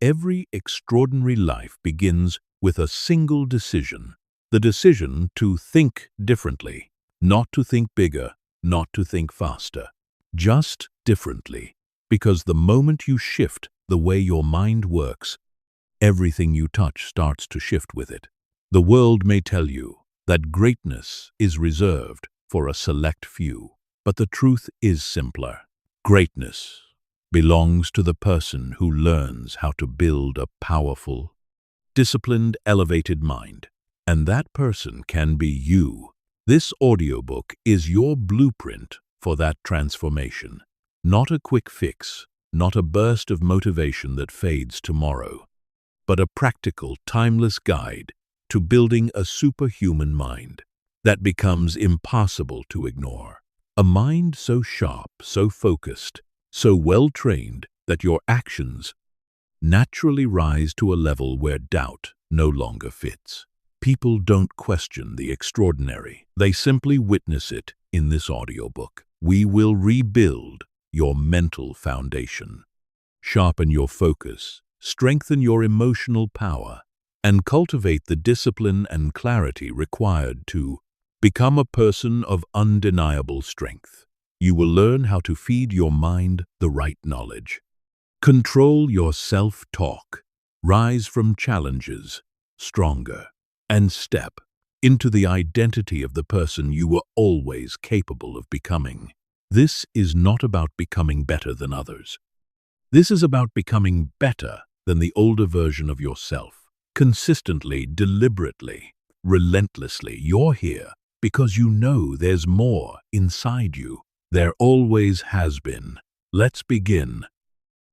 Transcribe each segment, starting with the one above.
every extraordinary life begins with a single decision. The decision to think differently, not to think bigger, not to think faster, just differently. Because the moment you shift the way your mind works, everything you touch starts to shift with it. The world may tell you that greatness is reserved for a select few, but the truth is simpler. Greatness belongs to the person who learns how to build a powerful, disciplined, elevated mind. And that person can be you. This audiobook is your blueprint for that transformation. Not a quick fix, not a burst of motivation that fades tomorrow, but a practical, timeless guide to building a superhuman mind that becomes impossible to ignore. A mind so sharp, so focused, so well-trained that your actions naturally rise to a level where doubt no longer fits. People don't question the extraordinary. They simply witness it in this audiobook. We will rebuild your mental foundation, sharpen your focus, strengthen your emotional power, and cultivate the discipline and clarity required to become a person of undeniable strength. You will learn how to feed your mind the right knowledge, control your self-talk, rise from challenges stronger, and step into the identity of the person you were always capable of becoming. This is not about becoming better than others. This is about becoming better than the older version of yourself. Consistently, deliberately, relentlessly, you're here because you know there's more inside you. There always has been. Let's begin.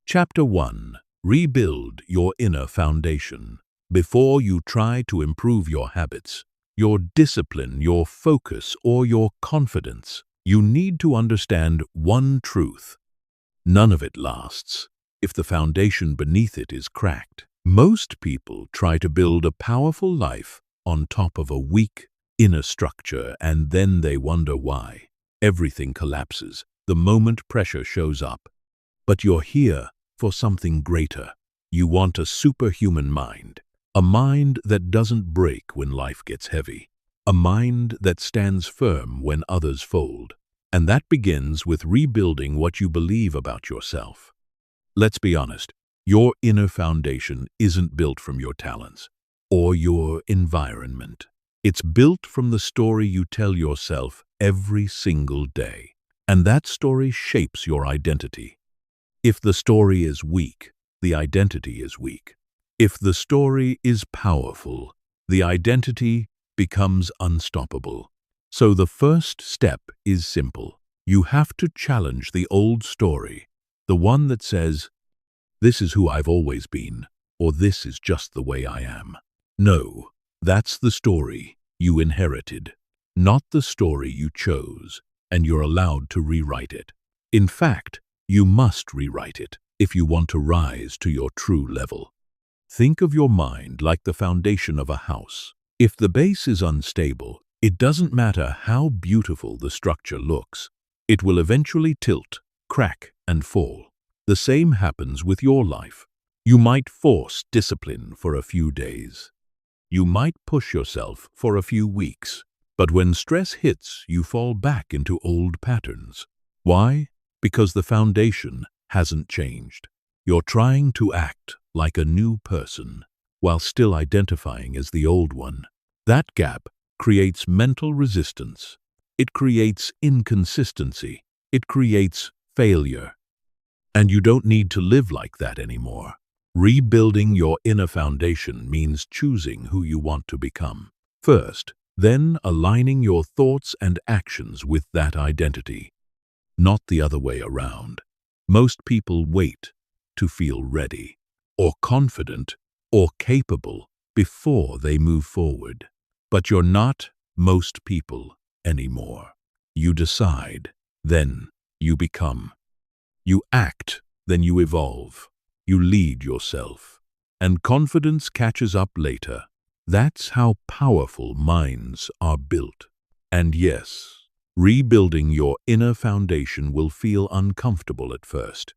Chapter 1. Rebuild your inner foundation. Before you try to improve your habits, your discipline, your focus, or your confidence, you need to understand one truth. None of it lasts if the foundation beneath it is cracked. Most people try to build a powerful life on top of a weak inner structure, and then they wonder why. Everything collapses the moment pressure shows up. But you're here for something greater. You want a superhuman mind, a mind that doesn't break when life gets heavy, a mind that stands firm when others fold. And that begins with rebuilding what you believe about yourself. Let's be honest, your inner foundation isn't built from your talents or your environment. It's built from the story you tell yourself every single day. And that story shapes your identity. If the story is weak, the identity is weak. If the story is powerful, the identity becomes unstoppable. So the first step is simple. You have to challenge the old story, the one that says, "This is who I've always been," or "This is just the way I am." No, that's the story you inherited, not the story you chose, and you're allowed to rewrite it. In fact, you must rewrite it if you want to rise to your true level. Think of your mind like the foundation of a house. If the base is unstable, it doesn't matter how beautiful the structure looks. It will eventually tilt, crack, and fall. The same happens with your life. You might force discipline for a few days. You might push yourself for a few weeks. But when stress hits, you fall back into old patterns. Why? Because the foundation hasn't changed. You're trying to act like a new person while still identifying as the old one. That gap creates mental resistance. It creates inconsistency. It creates failure. And you don't need to live like that anymore. Rebuilding your inner foundation means choosing who you want to become first, then aligning your thoughts and actions with that identity, not the other way around. Most people wait to feel ready, or confident, or capable before they move forward. But you're not most people anymore. You decide, then you become. You act, then you evolve. You lead yourself, and confidence catches up later. That's how powerful minds are built. And yes, rebuilding your inner foundation will feel uncomfortable at first.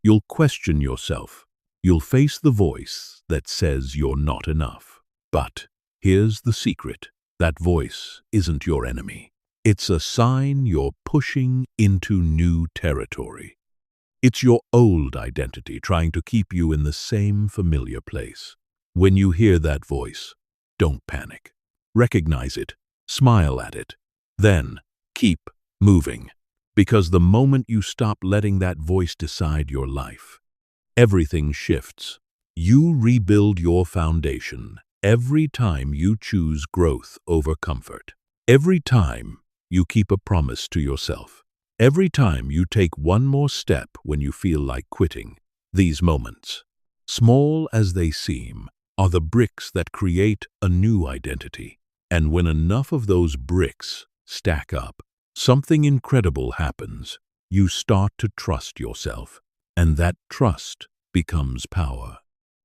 You'll question yourself. You'll face the voice that says you're not enough. But here's the secret. That voice isn't your enemy. It's a sign you're pushing into new territory. It's your old identity trying to keep you in the same familiar place. When you hear that voice, don't panic. Recognize it, smile at it, then keep moving. Because the moment you stop letting that voice decide your life, everything shifts. You rebuild your foundation every time you choose growth over comfort. Every time you keep a promise to yourself. Every time you take one more step when you feel like quitting. These moments, small as they seem, are the bricks that create a new identity. And when enough of those bricks stack up, something incredible happens. You start to trust yourself, and that trust becomes power.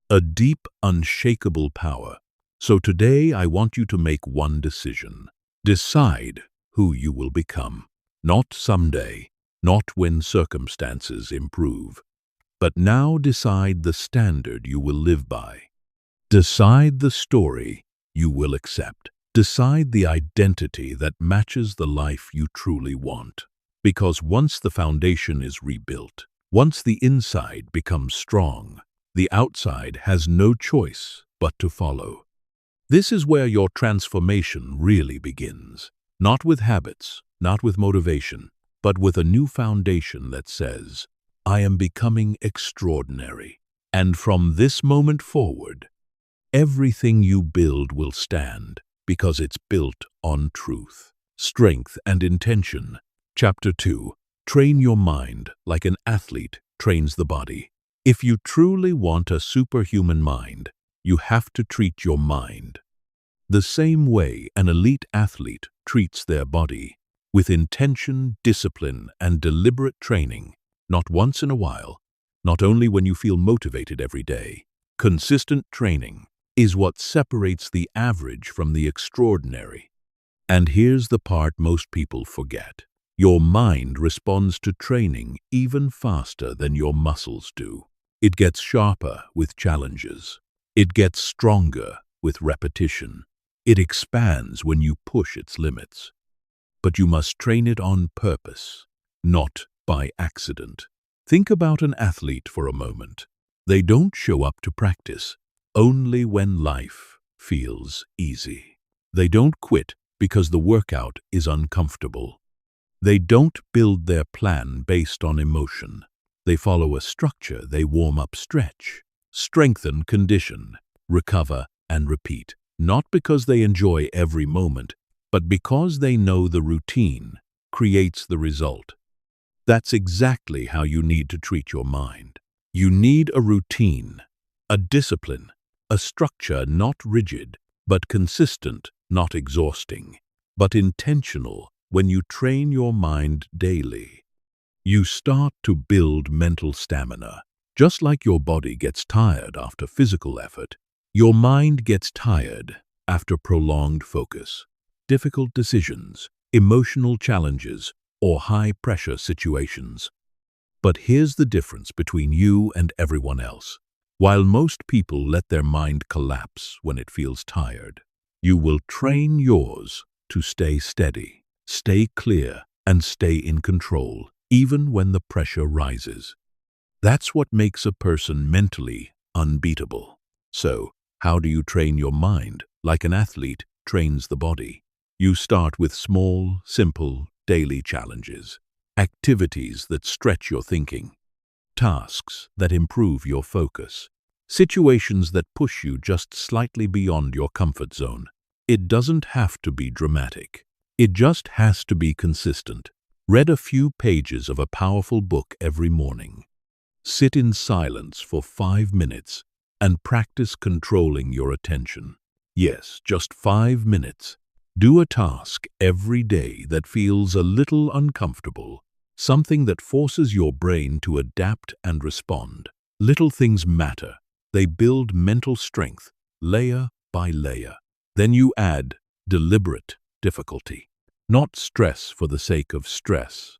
A deep, unshakable power. So today I want you to make one decision. Decide who you will become. Not someday, not when circumstances improve, but now decide the standard you will live by. Decide the story you will accept. Decide the identity that matches the life you truly want. Because once the foundation is rebuilt, once the inside becomes strong, the outside has no choice but to follow. This is where your transformation really begins. Not with habits, not with motivation, but with a new foundation that says, I am becoming extraordinary. And from this moment forward, everything you build will stand because it's built on truth, strength, and intention. Chapter 2. Train your mind like an athlete trains the body. If you truly want a superhuman mind, you have to treat your mind the same way an elite athlete treats their body, with intention, discipline, and deliberate training, not once in a while, not only when you feel motivated every day. Consistent training is what separates the average from the extraordinary. And here's the part most people forget. Your mind responds to training even faster than your muscles do. It gets sharper with challenges. It gets stronger with repetition. It expands when you push its limits. But you must train it on purpose, not by accident. Think about an athlete for a moment. They don't show up to practice only when life feels easy. They don't quit because the workout is uncomfortable. They don't build their plan based on emotion. They follow a structure. They warm up, stretch, strengthen, condition, recover, and repeat. Not because they enjoy every moment, but because they know the routine creates the result. That's exactly how you need to treat your mind. You need a routine, a discipline, a structure not rigid, but consistent, not exhausting, but intentional. When you train your mind daily, you start to build mental stamina. Just like your body gets tired after physical effort, your mind gets tired after prolonged focus, difficult decisions, emotional challenges, or high-pressure situations. But here's the difference between you and everyone else. While most people let their mind collapse when it feels tired, you will train yours to stay steady, stay clear, and stay in control, even when the pressure rises. That's what makes a person mentally unbeatable. So, how do you train your mind? Like an athlete trains the body. You start with small, simple, daily challenges, activities that stretch your thinking, tasks that improve your focus, situations that push you just slightly beyond your comfort zone. It doesn't have to be dramatic. It just has to be consistent. Read a few pages of a powerful book every morning. Sit in silence for 5 minutes and practice controlling your attention. Yes, just 5 minutes. Do a task every day that feels a little uncomfortable, something that forces your brain to adapt and respond. Little things matter. They build mental strength, layer by layer. Then you add deliberate difficulty, not stress for the sake of stress,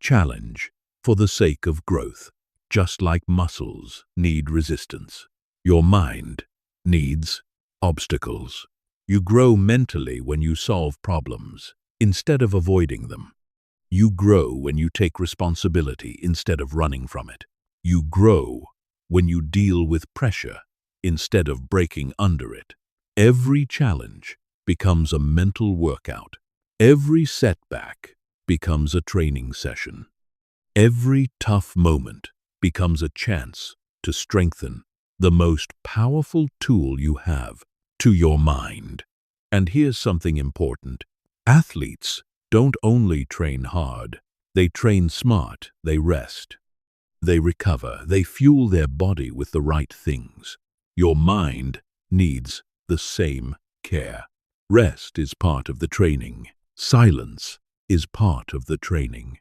challenge for the sake of growth. just like muscles need resistance. Your mind needs obstacles. You grow mentally when you solve problems instead of avoiding them. You grow when you take responsibility instead of running from it. You grow when you deal with pressure instead of breaking under it. Every challenge becomes a mental workout. Every setback becomes a training session. Every tough moment becomes a chance to strengthen the most powerful tool you have, to your mind. And here's something important. Athletes don't only train hard, they train smart, they rest, they recover, they fuel their body with the right things. Your mind needs the same care. Rest is part of the training. Silence is part of the training.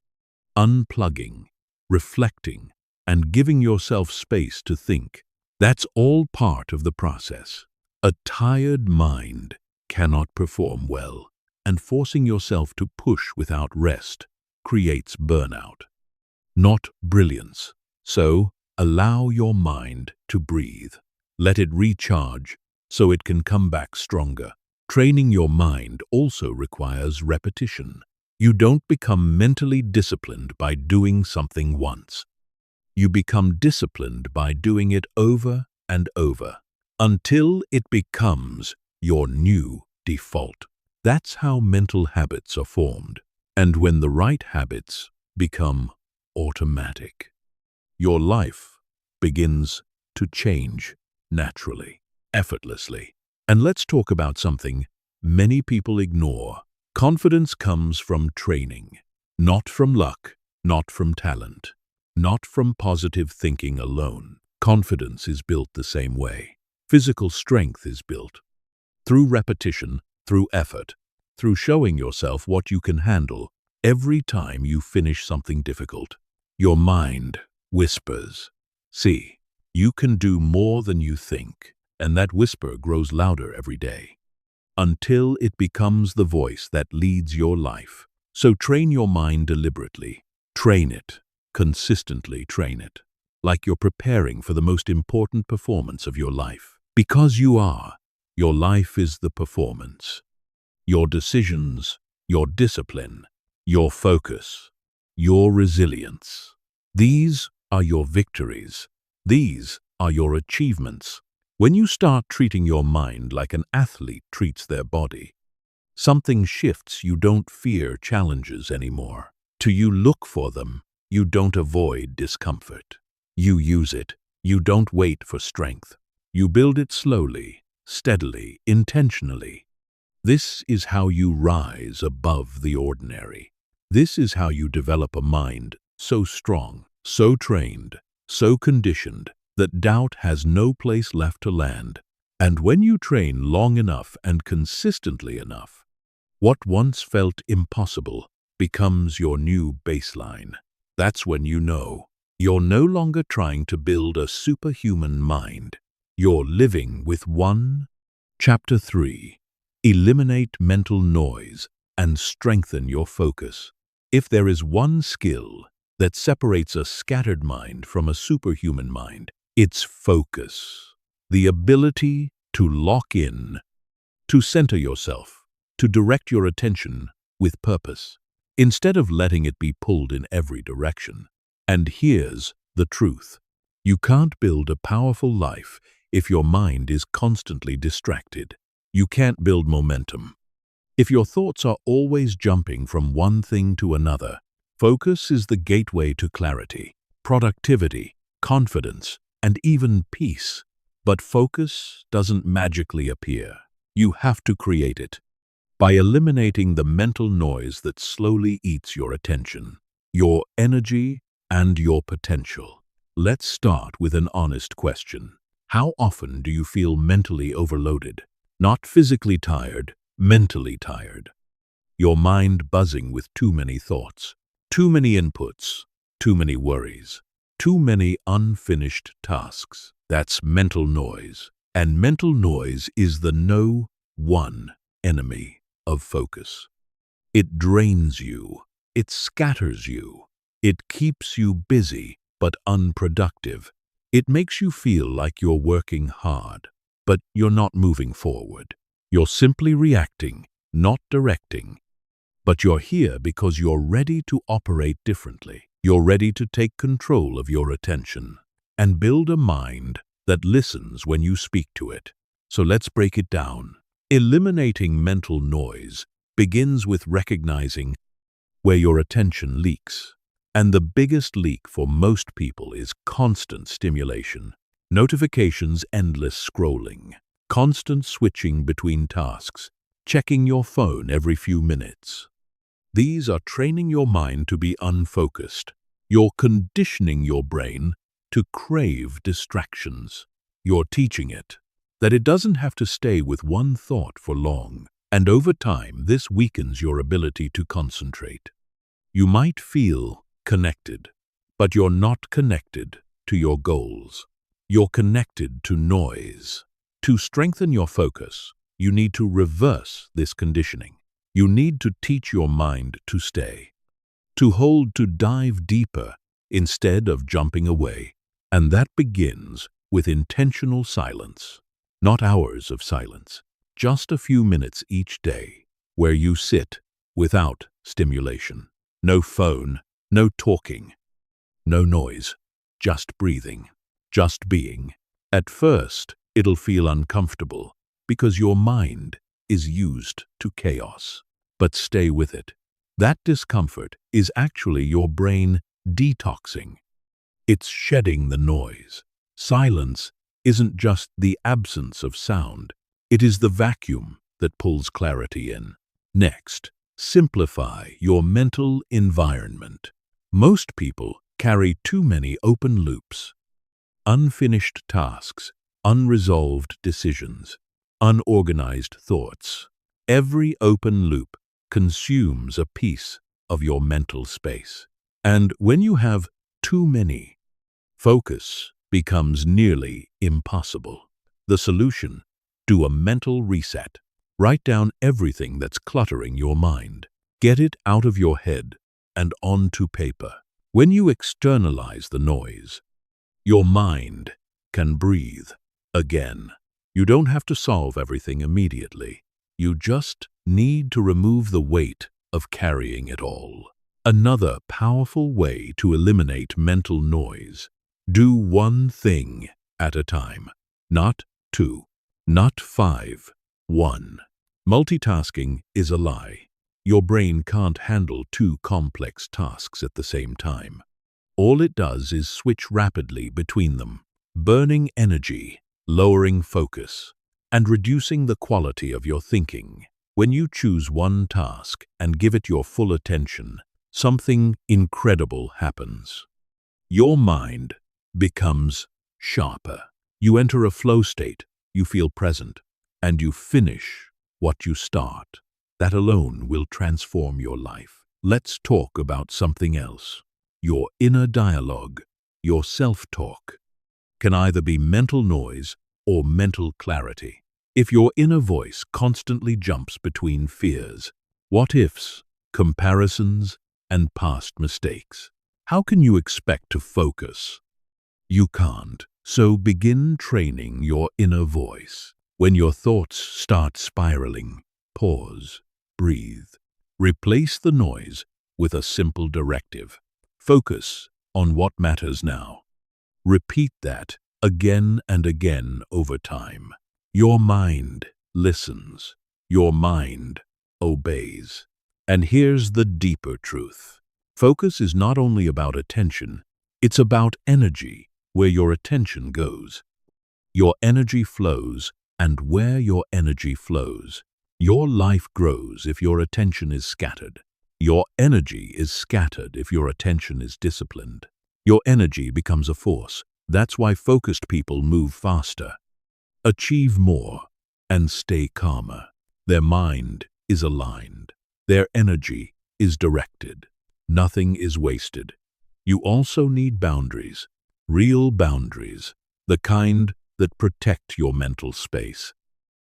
Unplugging, reflecting, and giving yourself space to think, that's all part of the process. A tired mind cannot perform well, and forcing yourself to push without rest creates burnout, not brilliance. So, allow your mind to breathe. Let it recharge so it can come back stronger. Training your mind also requires repetition. You don't become mentally disciplined by doing something once. You become disciplined by doing it over and over, until it becomes your new default. That's how mental habits are formed. And when the right habits become automatic, your life begins to change naturally, effortlessly. And let's talk about something many people ignore. Confidence comes from training, not from luck, not from talent, not from positive thinking alone. Confidence is built the same way. Physical strength is built through repetition, through effort, through showing yourself what you can handle every time you finish something difficult. Your mind whispers, "See, you can do more than you think," and that whisper grows louder every day, until it becomes the voice that leads your life. So train your mind deliberately. Train it, consistently train it, like you're preparing for the most important performance of your life. Because you are, your life is the performance. Your decisions, your discipline, your focus, your resilience. These are your victories. These are your achievements. When you start treating your mind like an athlete treats their body, something shifts. You don't fear challenges anymore. You look for them. You don't avoid discomfort. You use it. You don't wait for strength. You build it slowly, steadily, intentionally. This is how you rise above the ordinary. This is how you develop a mind so strong, so trained, so conditioned, that doubt has no place left to land. And when you train long enough and consistently enough, what once felt impossible becomes your new baseline. That's when you know you're no longer trying to build a superhuman mind. You're living with one. Chapter 3. Eliminate mental noise and strengthen your focus. If there is one skill that separates a scattered mind from a superhuman mind, it's focus. The ability to lock in, to center yourself, to direct your attention with purpose, instead of letting it be pulled in every direction. And here's the truth. You can't build a powerful life if your mind is constantly distracted. You can't build momentum if your thoughts are always jumping from one thing to another. Focus is the gateway to clarity, productivity, confidence, and even peace. But focus doesn't magically appear. You have to create it by eliminating the mental noise that slowly eats your attention, your energy, and your potential. Let's start with an honest question. How often do you feel mentally overloaded? Not physically tired, mentally tired. Your mind buzzing with too many thoughts, too many inputs, too many worries, too many unfinished tasks. That's mental noise. And mental noise is the #1 enemy of focus. It drains you. It scatters you. It keeps you busy but unproductive. It makes you feel like you're working hard, but you're not moving forward. You're simply reacting, not directing. But you're here because you're ready to operate differently. You're ready to take control of your attention and build a mind that listens when you speak to it. So let's break it down. Eliminating mental noise begins with recognizing where your attention leaks. And the biggest leak for most people is constant stimulation. Notifications, endless scrolling, constant switching between tasks, checking your phone every few minutes. These are training your mind to be unfocused. You're conditioning your brain to crave distractions. You're teaching it that it doesn't have to stay with one thought for long. And over time, this weakens your ability to concentrate. You might feel connected, but you're not connected to your goals. You're connected to noise. To strengthen your focus, you need to reverse this conditioning. You need to teach your mind to stay, to hold, to dive deeper instead of jumping away. And that begins with intentional silence. Not hours of silence, just a few minutes each day where you sit without stimulation. No phone, no talking, no noise, just breathing, just being. At first, it'll feel uncomfortable because your mind is used to chaos. But stay with it. That discomfort is actually your brain detoxing. It's shedding the noise. Silence isn't just the absence of sound. It is the vacuum that pulls clarity in. Next, simplify your mental environment. Most people carry too many open loops, unfinished tasks, unresolved decisions, unorganized thoughts. Every open loop consumes a piece of your mental space. And when you have too many, focus becomes nearly impossible. The solution: do a mental reset. Write down everything that's cluttering your mind. Get it out of your head and onto paper. When you externalize the noise, your mind can breathe again. You don't have to solve everything immediately. You just need to remove the weight of carrying it all. Another powerful way to eliminate mental noise: do one thing at a time. Not two, not five. One. Multitasking is a lie. Your brain can't handle two complex tasks at the same time. All it does is switch rapidly between them, burning energy, lowering focus, and reducing the quality of your thinking. When you choose one task and give it your full attention, something incredible happens. Your mind becomes sharper. You enter a flow state, you feel present, and you finish what you start. That alone will transform your life. Let's talk about something else. Your inner dialogue, your self-talk, can either be mental noise or mental clarity. If your inner voice constantly jumps between fears, what-ifs, comparisons, and past mistakes, how can you expect to focus? You can't. So begin training your inner voice. When your thoughts start spiraling, pause, breathe. Replace the noise with a simple directive. Focus on what matters now. Repeat that again and again over time. Your mind listens. Your mind obeys. And here's the deeper truth. Focus is not only about attention, it's about energy. Where your attention goes, your energy flows, and where your energy flows, your life grows. If your attention is scattered, your energy is scattered. If your attention is disciplined, your energy becomes a force. That's why focused people move faster, achieve more, and stay calmer. Their mind is aligned. Their energy is directed. Nothing is wasted. You also need boundaries. Real boundaries, the kind that protect your mental space.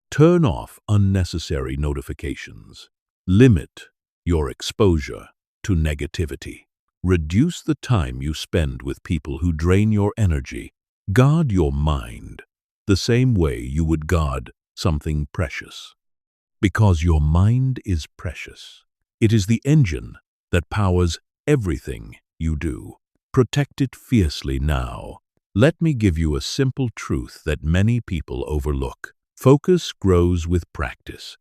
Turn off unnecessary notifications. Limit your exposure to negativity. Reduce the time you spend with people who drain your energy. Guard your mind the same way you would guard something precious. Because your mind is precious. It is the engine that powers everything you do. Protect it fiercely now. Let me give you a simple truth that many people overlook. Focus grows with practice.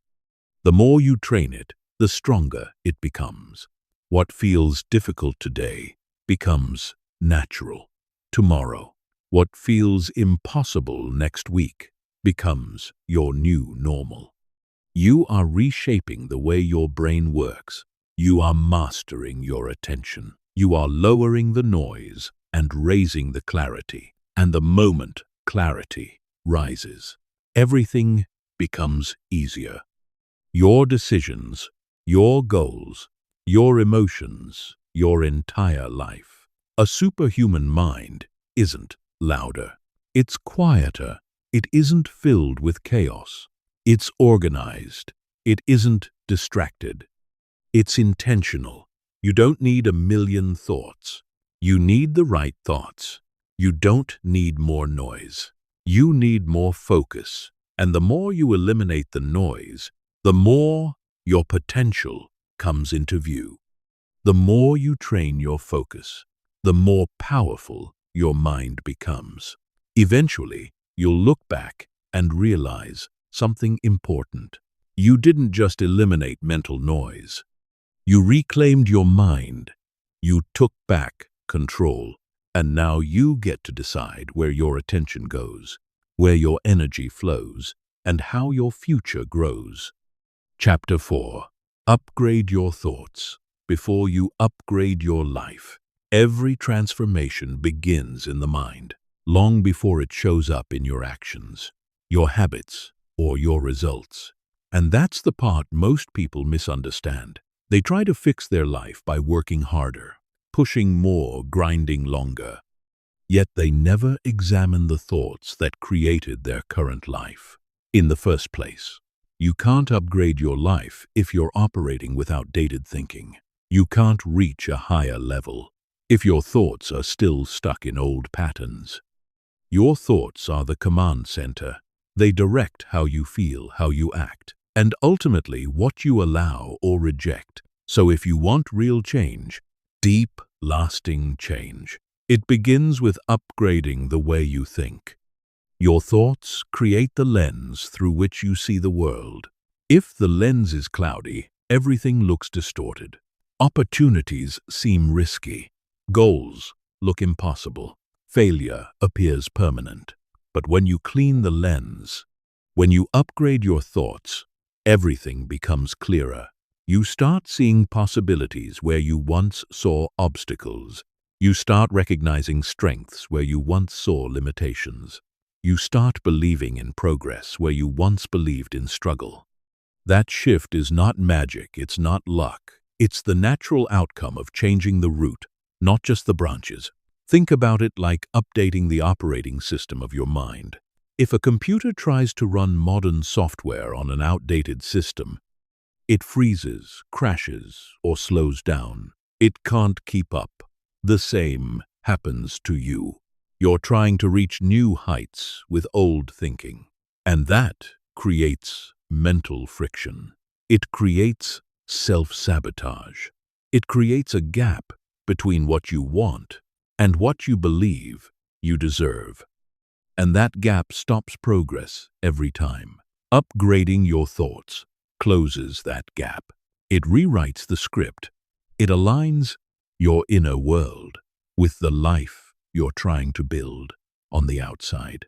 The more you train it, the stronger it becomes. What feels difficult today becomes natural tomorrow. What feels impossible next week becomes your new normal. You are reshaping the way your brain works. You are mastering your attention. You are lowering the noise and raising the clarity. And the moment clarity rises, everything becomes easier. Your decisions, your goals, your emotions, your entire life. A superhuman mind isn't louder. It's quieter. It isn't filled with chaos. It's organized. It isn't distracted. It's intentional. You don't need a million thoughts. You need the right thoughts. You don't need more noise. You need more focus. And the more you eliminate the noise, the more your potential comes into view. The more you train your focus, the more powerful your mind becomes. Eventually, you'll look back and realize something important. You didn't just eliminate mental noise. You reclaimed your mind. You took back control. And now you get to decide where your attention goes, where your energy flows, and how your future grows. Chapter 4. Upgrade your thoughts before you upgrade your life. Every transformation begins in the mind, long before it shows up in your actions, your habits, or your results. And that's the part most people misunderstand. They try to fix their life by working harder, pushing more, grinding longer. Yet they never examine the thoughts that created their current life. In the first place, you can't upgrade your life if you're operating with outdated thinking. You can't reach a higher level if your thoughts are still stuck in old patterns. Your thoughts are the command center. They direct how you feel, how you act, and ultimately what you allow or reject. So if you want real change, deep, lasting change, it begins with upgrading the way you think. Your thoughts create the lens through which you see the world. If the lens is cloudy, everything looks distorted. Opportunities seem risky. Goals look impossible. Failure appears permanent. But when you clean the lens, when you upgrade your thoughts, everything becomes clearer. You start seeing possibilities where you once saw obstacles. You start recognizing strengths where you once saw limitations. You start believing in progress where you once believed in struggle. That shift is not magic, it's not luck. It's the natural outcome of changing the root, not just the branches. Think about it like updating the operating system of your mind. If a computer tries to run modern software on an outdated system, it freezes, crashes, or slows down. It can't keep up. The same happens to you. You're trying to reach new heights with old thinking. And that creates mental friction. It creates self-sabotage. It creates a gap between what you want and what you believe you deserve. And that gap stops progress every time. Upgrading your thoughts closes that gap. It rewrites the script. It aligns your inner world with the life you're trying to build on the outside.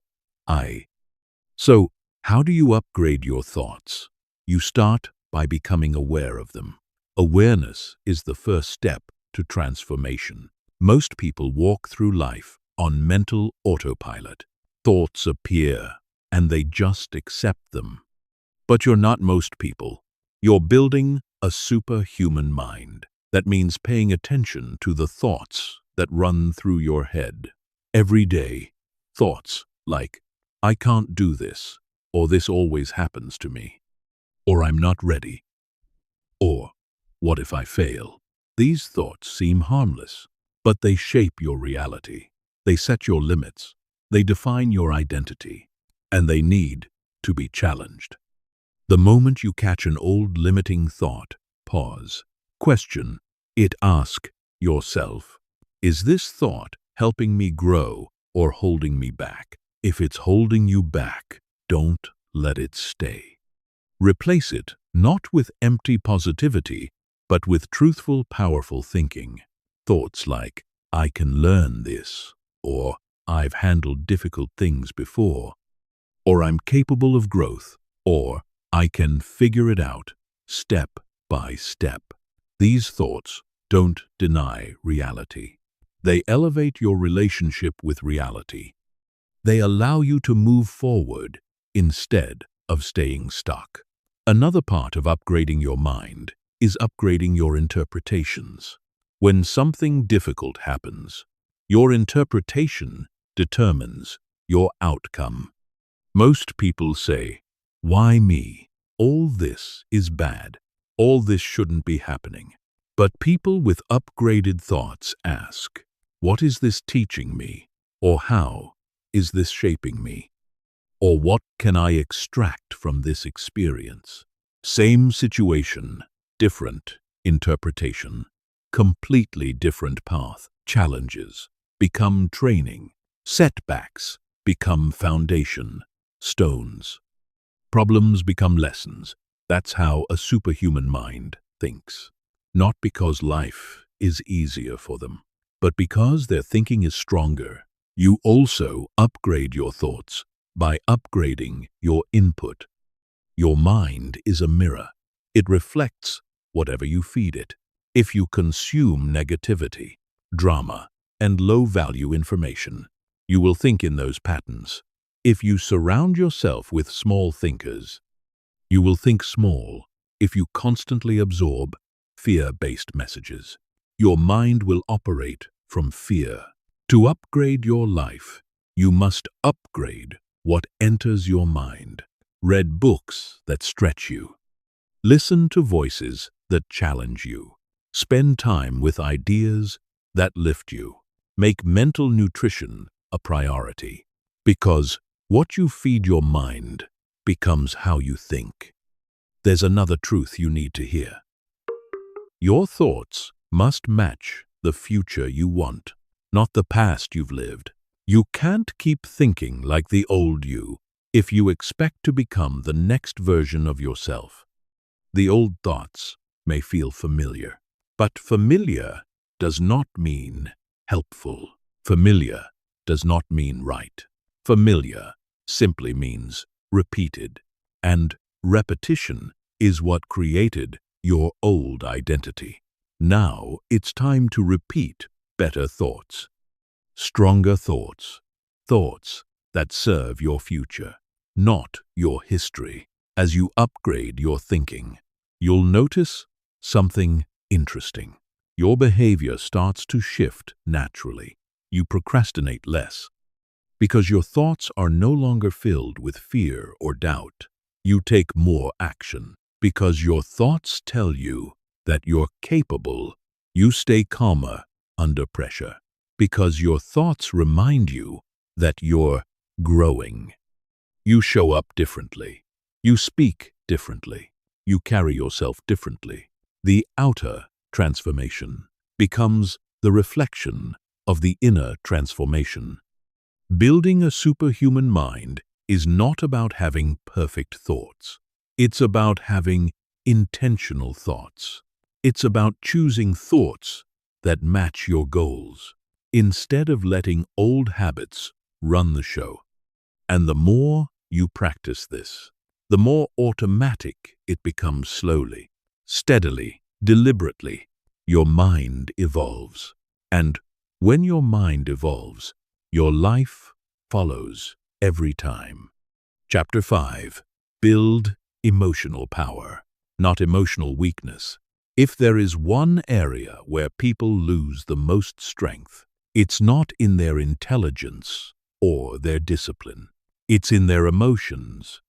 So, how do you upgrade your thoughts? You start by becoming aware of them. Awareness is the first step to transformation. Most people walk through life on mental autopilot. Thoughts appear, and they just accept them. But you're not most people. You're building a superhuman mind. That means paying attention to the thoughts that run through your head. Every day, thoughts like, I can't do this, or this always happens to me, or I'm not ready, or what if I fail? These thoughts seem harmless, but they shape your reality. They set your limits. They define your identity, and they need to be challenged. The moment you catch an old limiting thought, pause, question it, ask yourself, is this thought helping me grow or holding me back? If it's holding you back, don't let it stay. Replace it not with empty positivity, but with truthful, powerful thinking. Thoughts like, I can learn this, or I've handled difficult things before, or I'm capable of growth, or I can figure it out step by step. These thoughts don't deny reality. They elevate your relationship with reality. They allow you to move forward instead of staying stuck. Another part of upgrading your mind is upgrading your interpretations. When something difficult happens, your interpretation determines your outcome. Most people say, "Why me? All this is bad. All this shouldn't be happening." But people with upgraded thoughts ask, what is this teaching me? Or how is this shaping me? Or what can I extract from this experience? Same situation, different interpretation, completely different path. Challenges become training. Setbacks become foundation, stones. Problems become lessons. That's how a superhuman mind thinks. Not because life is easier for them, but because their thinking is stronger. You also upgrade your thoughts by upgrading your input. Your mind is a mirror. It reflects whatever you feed it. If you consume negativity, drama, and low-value information, you will think in those patterns. If you surround yourself with small thinkers, you will think small. If you constantly absorb fear-based messages, your mind will operate from fear. To upgrade your life, you must upgrade what enters your mind. Read books that stretch you. Listen to voices that challenge you. Spend time with ideas that lift you. Make mental nutrition a priority, because what you feed your mind becomes how you think. There's another truth you need to hear. Your thoughts must match the future you want, not the past you've lived. You can't keep thinking like the old you if you expect to become the next version of yourself. The old thoughts may feel familiar, but familiar does not mean helpful. Familiar does not mean right. Familiar simply means repeated, and repetition is what created your old identity. Now it's time to repeat better thoughts, stronger thoughts, thoughts that serve your future, not your history. As you upgrade your thinking, you'll notice something interesting. Your behavior starts to shift naturally. You procrastinate less because your thoughts are no longer filled with fear or doubt. You take more action because your thoughts tell you that you're capable. You stay calmer under pressure because your thoughts remind you that you're growing. You show up differently. You speak differently. You carry yourself differently. The outer transformation becomes the reflection of the inner transformation. Building a superhuman mind is not about having perfect thoughts. It's about having intentional thoughts. It's about choosing thoughts that match your goals, instead of letting old habits run the show. And the more you practice this, the more automatic it becomes. Slowly, steadily, deliberately, your mind evolves. And when your mind evolves, your life follows every time. Chapter 5. Build emotional power, not emotional weakness. If there is one area where people lose the most strength, it's not in their intelligence or their discipline. It's in their emotions.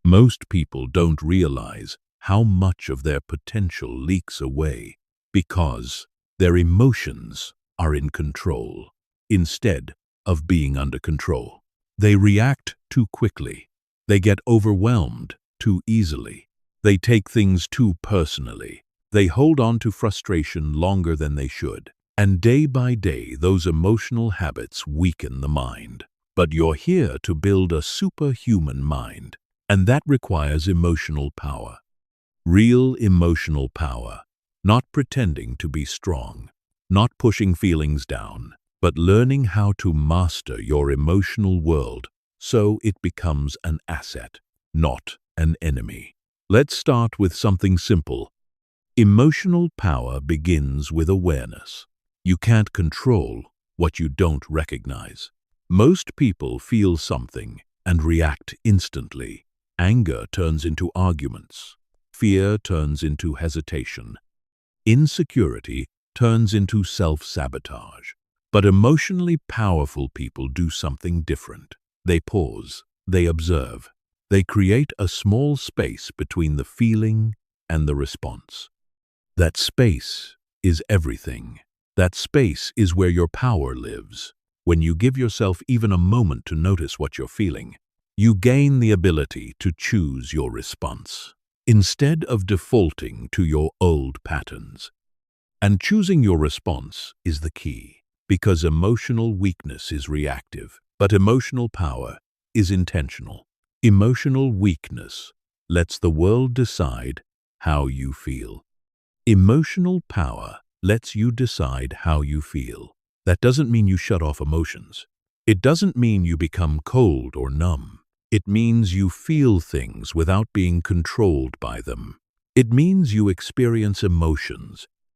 Most people don't realize how much of their potential leaks away Because their emotions are in control instead of being under control. They react too quickly. They get overwhelmed too easily. They take things too personally. They hold on to frustration longer than they should. And day by day, those emotional habits weaken the mind. But you're here to build a superhuman mind, and that requires emotional power. Real emotional power. Not pretending to be strong, not pushing feelings down, but learning how to master your emotional world so it becomes an asset, not an enemy. Let's start with something simple. Emotional power begins with awareness. You can't control what you don't recognize. Most people feel something and react instantly. Anger turns into arguments. Fear turns into hesitation. Insecurity turns into self-sabotage. But emotionally powerful people do something different. They pause. They observe. They create a small space between the feeling and the response. That space is everything. That space is where your power lives. When you give yourself even a moment to notice what you're feeling, you gain the ability to choose your response, instead of defaulting to your old patterns. And choosing your response is the key, because emotional weakness is reactive, but emotional power is intentional. Emotional weakness lets the world decide how you feel. Emotional power lets you decide how you feel. That doesn't mean you shut off emotions. It doesn't mean you become cold or numb. It means you feel things without being controlled by them. It means you experience emotions